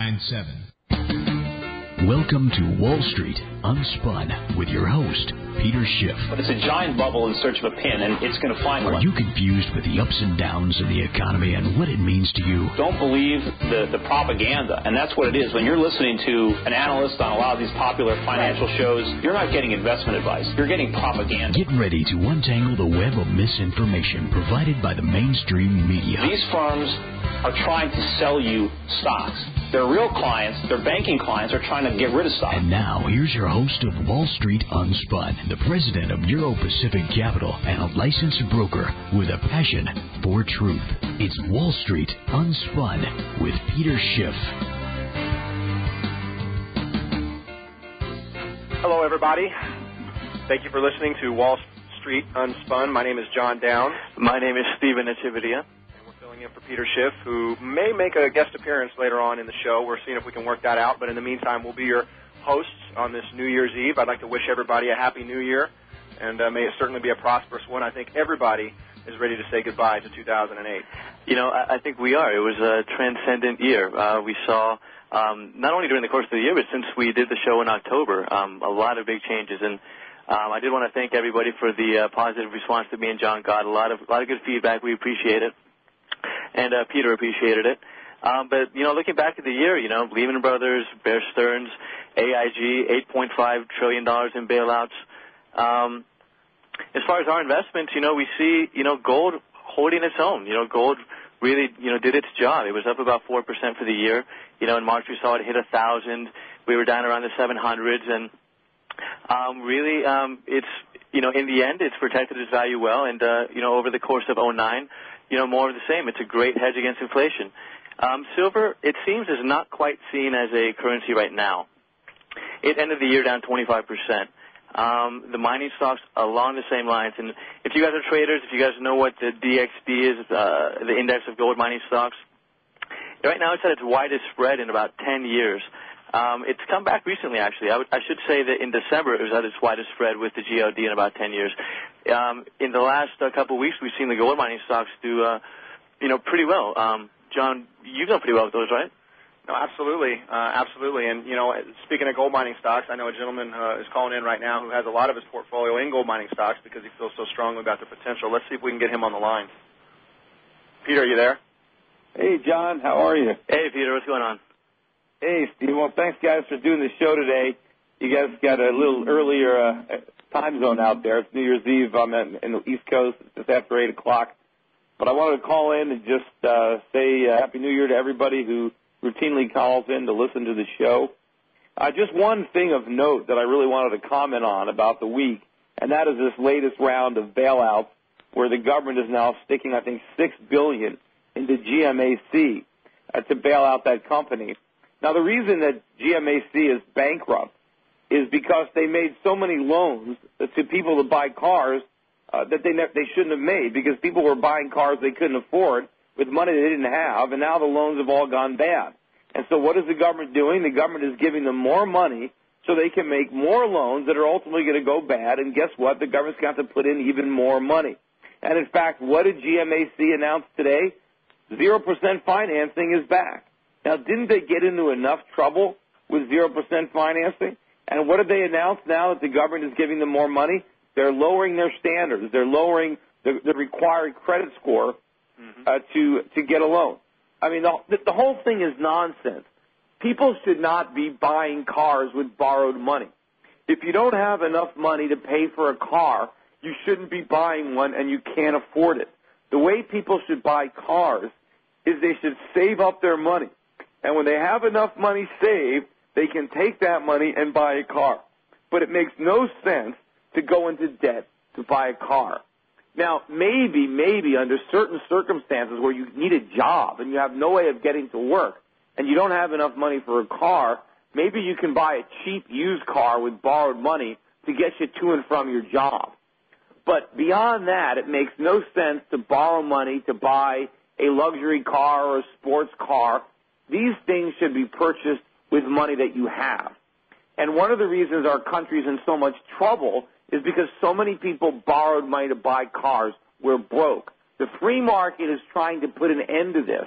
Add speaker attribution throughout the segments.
Speaker 1: 9-7.
Speaker 2: Welcome to Wall Street Unspun with your host, Peter Schiff.
Speaker 3: But it's a giant bubble in search of a pin, and it's going to find one.
Speaker 2: Are you confused with the ups and downs of the economy and what it means to you?
Speaker 3: Don't believe the propaganda, and that's what it is. When you're listening to an analyst on a lot of these popular financial shows, you're not getting investment advice. You're getting propaganda.
Speaker 2: Get ready to untangle the web of misinformation provided by the mainstream media.
Speaker 3: These firms are trying to sell you stocks. Their real clients, their banking clients, are trying to get rid of stocks.
Speaker 2: And now, here's your host of Wall Street Unspun, the president of Euro Pacific Capital and a licensed broker with a passion for truth. It's Wall Street Unspun with Peter Schiff.
Speaker 4: Hello, everybody. Thank you for listening to Wall Street Unspun. My name is John Downs.
Speaker 5: My name is Stephen Echeverria.
Speaker 4: In for Peter Schiff, who may make a guest appearance later on in the show. We're seeing if we can work that out, but in the meantime, we'll be your hosts on this New Year's Eve. I'd like to wish everybody a Happy New Year, and may it certainly be a prosperous one. I think everybody is ready to say goodbye to 2008.
Speaker 5: You know, I think we are. It was a transcendent year. We saw, not only during the course of the year, but since we did the show in October, a lot of big changes. And I did want to thank everybody for the positive response that me and John got. A lot of good feedback. We appreciate it. And Peter appreciated it. But, you know, looking back at the year, you know, Lehman Brothers, Bear Stearns, AIG, $8.5 trillion in bailouts. As far as our investments, you know, we see, you know, gold holding its own. You know, gold really, you know, did its job. It was up about 4% for the year. You know, in March we saw it hit 1,000. We were down around the 700s. And really, it's, you know, in the end, it's protected its value well. And, you know, over the course of 2009, you know, more of the same. It's a great hedge against inflation. Silver, it seems, is not quite seen as a currency right now. It ended the year down 25%. The mining stocks along the same lines. And if you guys are traders, if you guys know what the DXD is, the index of gold mining stocks, right now it's at its widest spread in about 10 years. It's come back recently, actually. I should say that in December it was at its widest spread with the GLD in about 10 years. In the last couple of weeks, we've seen the gold mining stocks do, you know, pretty well. John, you've done pretty well with those, right?
Speaker 4: No, absolutely. Absolutely. And, you know, speaking of gold mining stocks, I know a gentleman is calling in right now who has a lot of his portfolio in gold mining stocks because he feels so strongly about the potential. Let's see if we can get him on the line. Peter, are you there?
Speaker 6: Hey, John. How are you?
Speaker 5: Hey, Peter. What's going on?
Speaker 6: Hey, Steve. Well, thanks, guys, for doing the show today. You guys got a little earlier time zone out there. It's New Year's Eve. I'm in the East Coast. It's just after 8 o'clock. But I wanted to call in and just say Happy New Year to everybody who routinely calls in to listen to the show. Just one thing of note that I really wanted to comment on about the week, and that is this latest round of bailouts where the government is now sticking, I think, $6 billion into GMAC to bail out that company. Now, the reason that GMAC is bankrupt is because they made so many loans to people to buy cars that they shouldn't have made, because people were buying cars they couldn't afford with money they didn't have, and now the loans have all gone bad. And so what is the government doing? The government is giving them more money so they can make more loans that are ultimately going to go bad, and guess what? The government's got to put in even more money. And, in fact, what did GMAC announce today? 0% financing is back. Now, didn't they get into enough trouble with 0% financing? And what did they announce now that the government is giving them more money? They're lowering their standards. They're lowering the required credit score to get a loan. I mean, the whole thing is nonsense. People should not be buying cars with borrowed money. If you don't have enough money to pay for a car, you shouldn't be buying one and you can't afford it. The way people should buy cars is they should save up their money. And when they have enough money saved, they can take that money and buy a car. But it makes no sense to go into debt to buy a car. Now, maybe under certain circumstances where you need a job and you have no way of getting to work and you don't have enough money for a car, maybe you can buy a cheap used car with borrowed money to get you to and from your job. But beyond that, it makes no sense to borrow money to buy a luxury car or a sports car. These things should be purchased with money that you have. And one of the reasons our country is in so much trouble is because so many people borrowed money to buy cars. We're broke. The free market is trying to put an end to this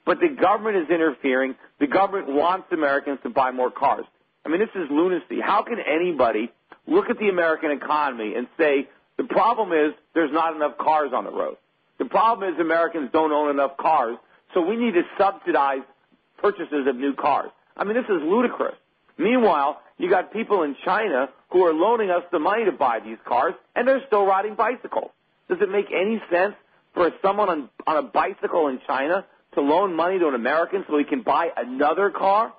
Speaker 6: but the government is interfering. The government wants Americans to buy more cars. I mean, this is lunacy. How can anybody look at the American economy and say the problem is there's not enough cars on the road? The problem is Americans don't own enough cars, so we need to subsidize purchases of new cars. I mean, this is ludicrous. Meanwhile, you got people in China who are loaning us the money to buy these cars, and they're still riding bicycles. Does it make any sense for someone on a bicycle in China to loan money to an American so he can buy another car?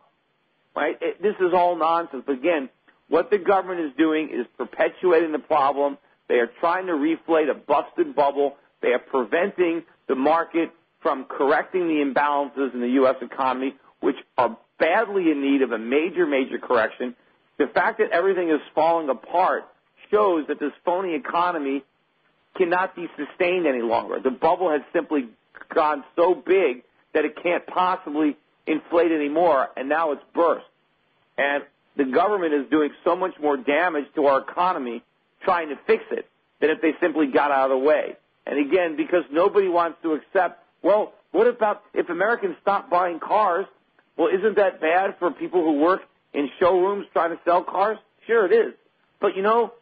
Speaker 6: Right? This is all nonsense. But again, what the government is doing is perpetuating the problem. They are trying to reflate a busted bubble. They are preventing the market from correcting the imbalances in the U.S. economy, which are badly in need of a major, major correction. The fact that everything is falling apart shows that this phony economy cannot be sustained any longer. The bubble has simply gone so big that it can't possibly inflate anymore, and now it's burst. And the government is doing so much more damage to our economy trying to fix it than if they simply got out of the way. And again, because nobody wants to accept, well, what about if Americans stop buying cars? Well, isn't that bad for people who work in showrooms trying to sell cars? Sure it is. But, you know,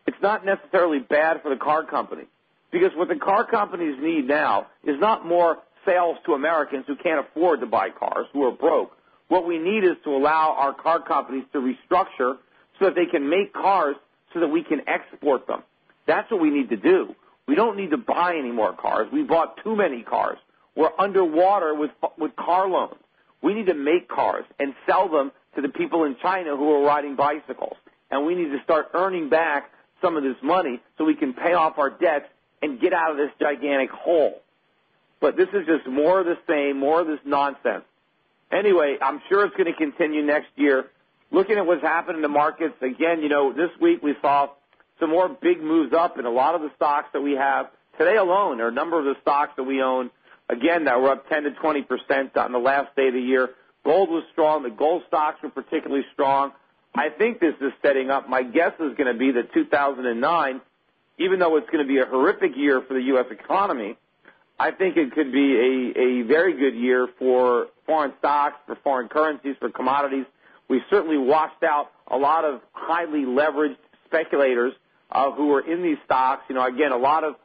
Speaker 6: it's not necessarily bad for the car company. Because what the car companies need now is not more sales to Americans who can't afford to buy cars, who are broke. What we need is to allow our car companies to restructure so that they can make cars so that we can export them. That's what we need to do. We don't need to buy any more cars. We bought too many cars. We're underwater with car loans. We need to make cars and sell them to the people in China who are riding bicycles. And we need to start earning back some of this money so we can pay off our debts and get out of this gigantic hole. But this is just more of the same, more of this nonsense. Anyway, I'm sure it's going to continue next year. Looking at what's happened in the markets, again, you know, this week we saw some more big moves up in a lot of the stocks that we have. Today alone, there are a number of the stocks that we own, again, that were up 10 to 20% on the last day of the year. Gold was strong. The gold stocks were particularly strong. I think this is setting up. My guess is going to be that 2009, even though it's going to be a horrific year for the U.S. economy, I think it could be a very good year for foreign stocks, for foreign currencies, for commodities. We certainly washed out a lot of highly leveraged speculators who were in these stocks. You know, again, a lot of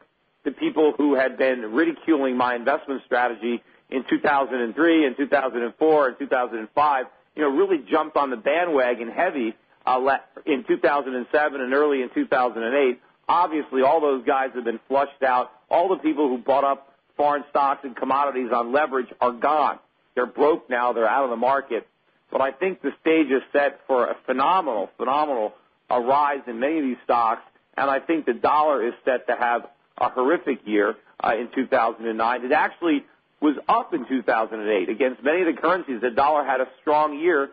Speaker 6: the people who had been ridiculing my investment strategy in 2003 and 2004 and 2005, you know, really jumped on the bandwagon heavy in 2007 and early in 2008. Obviously, all those guys have been flushed out. All the people who bought up foreign stocks and commodities on leverage are gone. They're broke now. They're out of the market. But I think the stage is set for a phenomenal rise in many of these stocks, and I think the dollar is set to have a horrific year in 2009. It actually was up in 2008 against many of the currencies. The dollar had a strong year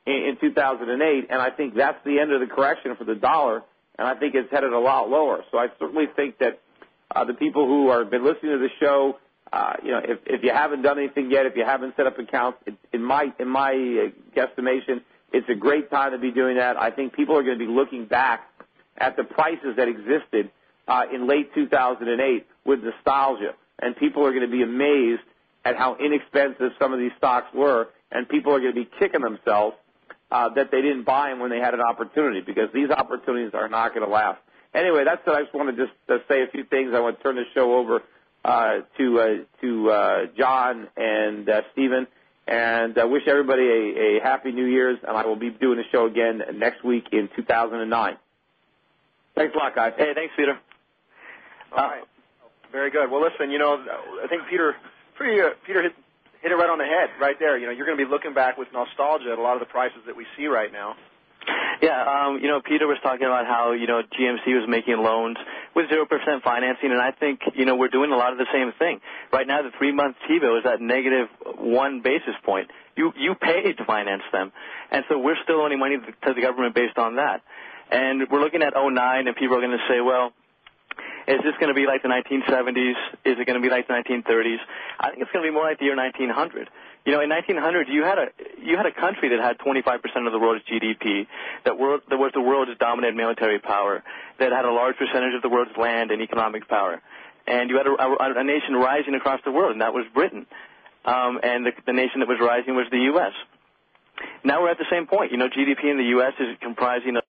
Speaker 6: in 2008, and I think that's the end of the correction for the dollar, and I think it's headed a lot lower. So I certainly think that the people who have been listening to the show, you know, if you haven't done anything yet, if you haven't set up accounts, in my guesstimation, it's a great time to be doing that. I think people are going to be looking back at the prices that existed in late 2008 with nostalgia, and people are going to be amazed at how inexpensive some of these stocks were, and people are going to be kicking themselves that they didn't buy them when they had an opportunity, because these opportunities are not going to last. Anyway, that's it. I just want to just say a few things. I want to turn the show over to John and Stephen, and wish everybody a happy New Year's, and I will be doing the show again next week in 2009. Thanks a lot, guys.
Speaker 5: Hey, thanks, Peter.
Speaker 4: All right. Very good. Well, listen, you know, I think Peter hit it right on the head right there. You know, you're going to be looking back with nostalgia at a lot of the prices that we see right now.
Speaker 5: Yeah, you know, Peter was talking about how, you know, GMC was making loans with 0% financing, and I think, you know, we're doing a lot of the same thing. Right now, the 3-month T-bill is at -1 basis point. You paid to finance them, and so we're still owing money to the government based on that. And we're looking at 2009, and people are going to say, well, is this going to be like the 1970s? Is it going to be like the 1930s? I think it's going to be more like the year 1900. You know, in 1900, you had a country that had 25% of the world's GDP, that was the world's dominant military power, that had a large percentage of the world's land and economic power. And you had a nation rising across the world, and that was Britain. and the nation that was rising was the U.S. Now we're at the same point. You know, GDP in the U.S. is comprising of